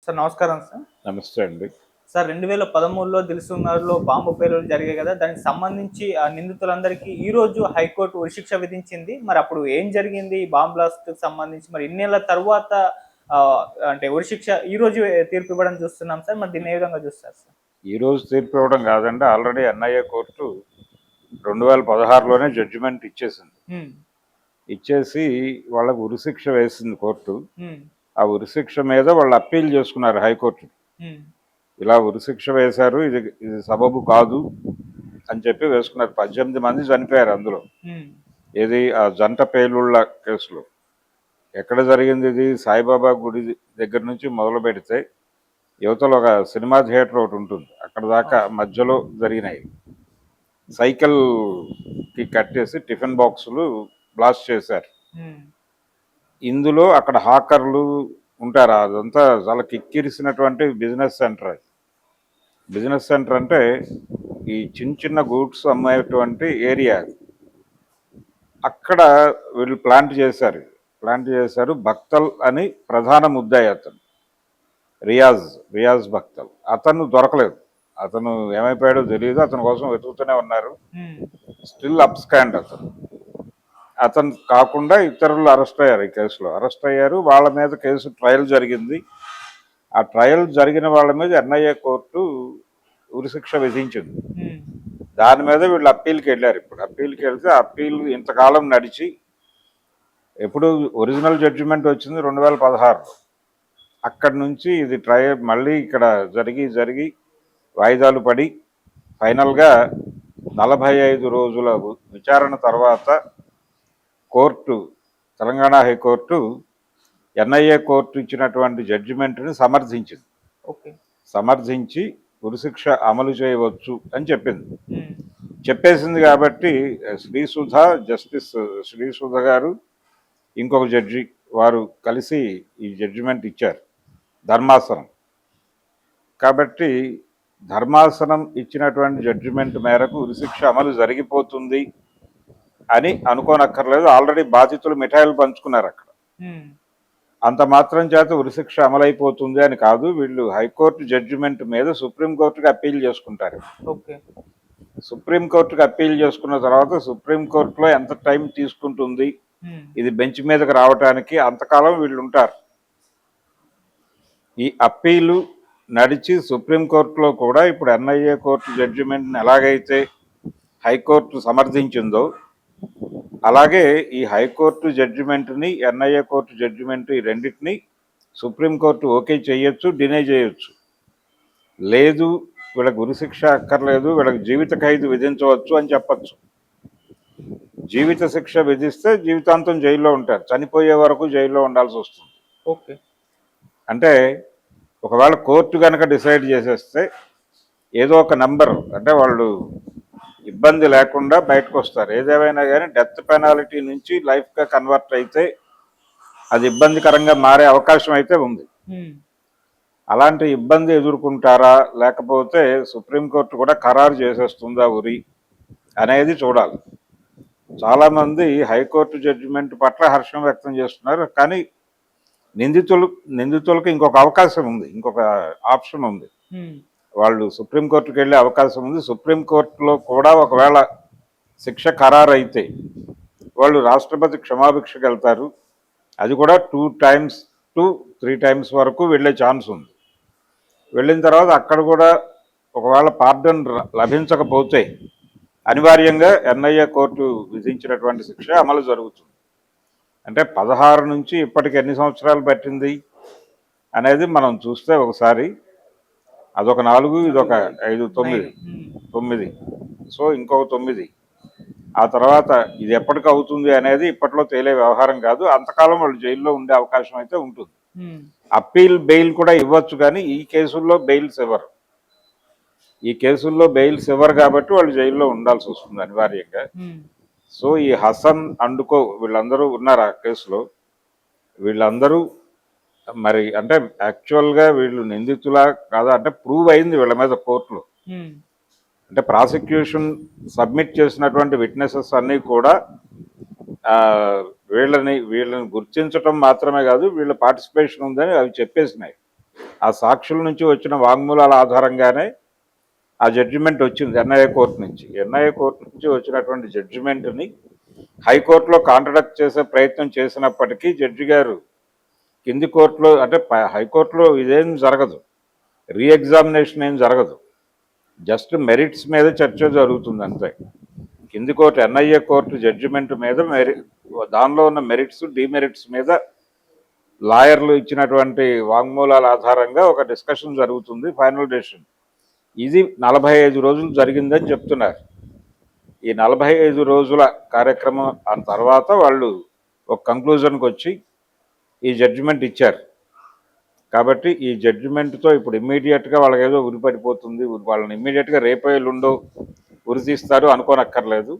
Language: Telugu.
సార్ నమస్కారం సార్. నమస్తే అండి. సార్ 2013లో దిల్సుఖ్‌నగర్‌లో బాంబు పేలుళ్లు జరిగాయి కదా! దానికి సంబంధించి ఆ నిందితులందరికీ ఈరోజు హైకోర్టు ఉరిశిక్ష విధించింది. మరి అప్పుడు ఏం జరిగింది? ఈ బాంబ్ బ్లాస్ట్‌కి సంబంధించి మరి ఇన్నేళ్ల తరువాత ఆహ్, అంటే ఉరిశిక్ష ఈరోజు తీర్పు ఇవ్వడం చూస్తున్నాం సార్. మరి దీన్ని ఏ విధంగా చూస్తారు సార్? ఈరోజు తీర్పు ఇవ్వడం కాదండి. ఆల్రెడీ ఎన్ఐఏ కోర్టు 2016లోనే జడ్జిమెంట్ ఇచ్చేసింది. హ్మ్. ఇచ్చేసి వాళ్ళకు ఉరిశిక్ష వేసింది కోర్టు. హ్మ్. ఆ ఉరిశిక్ష మీద వాళ్ళు అప్పీల్ చేసుకున్నారు హైకోర్టు. హ్మ్. ఇలా ఉరిశిక్ష వేశారు, ఇది ఇది సబబు కాదు అని చెప్పి వేసుకున్నారు. 18 మంది చనిపోయారు అందులో. హ్మ్. ఏది ఆ జంట పేలుళ్ల కేసులో. ఎక్కడ జరిగింది ఇది? సాయిబాబా గుడి దగ్గర నుంచి మొదలు పెడితే యువతలో ఒక సినిమా థియేటర్ ఒకటి ఉంటుంది, అక్కడ దాకా మధ్యలో జరిగినాయి. సైకిల్కి కట్టేసి టిఫిన్ బాక్సులు బ్లాస్ట్ చేశారు. హ్మ్. ఇందులో అక్కడ హాకర్లు ఉంటారు. అదంతా చాలా కిక్కిరిసినటువంటి బిజినెస్ సెంటర్. అది బిజినెస్ సెంటర్ అంటే ఈ చిన్న చిన్న గూడ్స్ అమ్మేటువంటి ఏరియా. అక్కడ వీళ్ళు ప్లాంట్ చేశారు. భక్తల్ అని ప్రధాన ముద్దాయి అతను, రియాజ్ భక్తల్. అతను దొరకలేదు. అతను ఏమైపోయాడో తెలియదు. అతని కోసం వెతుకుతూనే ఉన్నారు. స్టిల్ అబ్స్కాండ్ అతను కాకుండా ఇతరులు అరెస్ట్ అయ్యారు. ఈ కేసులో అరెస్ట్ అయ్యారు. వాళ్ళ మీద కేసు ట్రయల్ జరిగింది. ఆ ట్రయల్ జరిగిన వాళ్ళ మీద ఎన్ఐఏ కోర్టు ఉరిశిక్ష విధించింది. దాని మీద వీళ్ళు అప్పీల్కి వెళ్ళారు. ఇప్పుడు అప్పీల్కి వెళ్తే అప్పీల్ ఇంతకాలం నడిచి ఎప్పుడు ఒరిజినల్ జడ్జిమెంట్ వచ్చింది 2016లో. అక్కడి నుంచి ఇది ట్రయల్ మళ్ళీ ఇక్కడ జరిగి వాయిదాలు పడి ఫైనల్గా 45 రోజుల విచారణ తర్వాత court, Telangana high court NIA court ఇచ్చినటువంటి జడ్జిమెంట్ని సమర్థించింది. సమర్థించి ఉరిశిక్ష అమలు చేయవచ్చు అని చెప్పేసింది. కాబట్టి జస్టిస్ శ్రీసుధ గారు, ఇంకొక జడ్జి, వారు కలిసి ఈ జడ్జిమెంట్ ఇచ్చారు, ధర్మాసనం. కాబట్టి ధర్మాసనం ఇచ్చినటువంటి జడ్జిమెంట్ మేరకు ఉరిశిక్ష అమలు జరిగిపోతుంది అని అనుకోనక్కర్లేదు. ఆల్రెడీ బాధితులు మిఠాయిలు పంచుకున్నారు అక్కడ. అంత మాత్రం చేత ఉరిశిక్ష అమలైపోతుంది అని కాదు. వీళ్ళు హైకోర్టు జడ్జిమెంట్ మీద సుప్రీంకోర్టుకి అప్పీల్ చేసుకుంటారు. సుప్రీంకోర్టుకి అప్పీల్ చేసుకున్న తర్వాత సుప్రీంకోర్టులో ఎంత టైం తీసుకుంటుంది ఇది బెంచ్ మీదకి రావడానికి, అంతకాలం వీళ్ళు ఉంటారు. ఈ అప్పీలు నడిచి సుప్రీంకోర్టులో కూడా ఇప్పుడు ఎన్ఐఏ కోర్టు జడ్జిమెంట్ని ఎలాగైతే హైకోర్టు సమర్థించిందో అలాగే ఈ హైకోర్టు జడ్జిమెంట్ని, ఎన్ఐఏ కోర్టు జడ్జిమెంట్, ఈ రెండింటిని సుప్రీంకోర్టు ఓకే చేయొచ్చు, డినై చేయొచ్చు. లేదు వీళ్ళకి ఉరిశిక్ష అక్కర్లేదు, వీళ్ళకి జీవిత ఖైదు విధించవచ్చు అని చెప్పచ్చు. జీవిత శిక్ష విధిస్తే జీవితాంతం జైల్లో ఉంటారు, చనిపోయే వరకు జైల్లో ఉండాల్సి వస్తుంది. అంటే ఒకవేళ కోర్టు కనుక డిసైడ్ చేసేస్తే ఏదో ఒక నంబర్, అంటే వాళ్ళు ఇబ్బంది లేకుండా బయటకు వస్తారు. ఏదేమైనా కానీ డెత్ పెనాల్టీ నుంచి లైఫ్గా కన్వర్ట్ అయితే అది ఇబ్బందికరంగా మారే అవకాశం అయితే ఉంది. అలాంటి ఇబ్బంది ఎదుర్కొంటారా, లేకపోతే సుప్రీంకోర్టు కూడా ఖరారు చేసేస్తుందా ఉరి అనేది చూడాలి. చాలామంది హైకోర్టు జడ్జిమెంట్ పట్ల హర్షం వ్యక్తం చేస్తున్నారు. కానీ నిందితులకు ఇంకొక అవకాశం ఉంది, ఇంకొక ఆప్షన్ ఉంది. వాళ్ళు సుప్రీంకోర్టుకి వెళ్ళే అవకాశం ఉంది. సుప్రీంకోర్టులో కూడా ఒకవేళ శిక్ష ఖరారు అయితే వాళ్ళు రాష్ట్రపతి క్షమాభిక్షకు వెళ్తారు. అది కూడా 2 times to 3 times వరకు వెళ్ళే ఛాన్స్ ఉంది. వెళ్ళిన తర్వాత అక్కడ కూడా ఒకవేళ పార్డన్ లభించకపోతే అనివార్యంగా ఎన్ఐఏ కోర్టు విధించినటువంటి శిక్ష అమలు జరుగుతుంది. అంటే 16 నుంచి ఇప్పటికి ఎన్ని సంవత్సరాలు పట్టింది అనేది మనం చూస్తే ఒకసారి అదొక 4, ఇదొక 5, 9. సో ఇంకొక 9. ఆ తర్వాత ఇది ఎప్పటికి అవుతుంది అనేది ఇప్పట్లో తేలే వ్యవహారం కాదు. అంతకాలం వాళ్ళు జైల్లో ఉండే అవకాశం అయితే ఉంటుంది. అప్పీల్ బెయిల్ కూడా ఇవ్వచ్చు, కానీ ఈ కేసుల్లో బెయిల్స్ ఇవ్వరు కాబట్టి వాళ్ళు జైల్లో ఉండాల్సి వస్తుంది అనివార్యంగా. సో ఈ హసన్ అండుకో వీళ్ళందరూ ఉన్నారు ఆ కేసులో. వీళ్ళందరూ మరి అంటే యాక్చువల్గా వీళ్ళు నిందితులా కాదా అంటే ప్రూవ్ అయింది వీళ్ళ మీద కోర్టులో. అంటే ప్రాసిక్యూషన్ సబ్మిట్ చేసినటువంటి విట్నెసెస్ అన్నీ కూడా వీళ్ళని గుర్తించడం మాత్రమే కాదు, వీళ్ళ పార్టిసిపేషన్ ఉందని అవి చెప్పేసినాయి. ఆ సాక్షుల నుంచి వచ్చిన వాంగ్మూలాల ఆధారంగానే ఆ జడ్జిమెంట్ వచ్చింది ఎన్ఐఏ కోర్టు నుంచి. ఎన్ఐఏ కోర్టు నుంచి వచ్చినటువంటి జడ్జిమెంట్ని హైకోర్టులో కాంట్రడక్ట్ చేసే ప్రయత్నం చేసినప్పటికీ జడ్జి గారు కింది కోర్టులో అంటే హైకోర్టులో ఇదేం జరగదు, రీఎగ్జామినేషన్ ఏం జరగదు, జస్ట్ మెరిట్స్ మీద చర్చ జరుగుతుంది అంతే. కింది కోర్టు ఎన్ఐఏ కోర్టు జడ్జిమెంట్ మీద దానిలో ఉన్న మెరిట్స్ డిమెరిట్స్ మీద లాయర్లు ఇచ్చినటువంటి వాంగ్మూలాల ఆధారంగా ఒక డిస్కషన్ జరుగుతుంది, ఫైనల్ డెసిషన్. ఇది 45 రోజులు జరిగిందని చెప్తున్నారు. ఈ 45 రోజుల కార్యక్రమం ఆ తర్వాత వాళ్ళు ఒక కంక్లూజన్కి వచ్చి ఈ జడ్జిమెంట్ ఇచ్చారు. కాబట్టి ఈ జడ్జిమెంట్తో ఇప్పుడు ఇమ్మీడియట్గా వాళ్ళకి ఏదో ఉరిపడిపోతుంది, వాళ్ళని ఇమ్మీడియట్గా రేపో ఎల్లుండో ఉరి తీస్తారు అనుకోనక్కర్లేదు.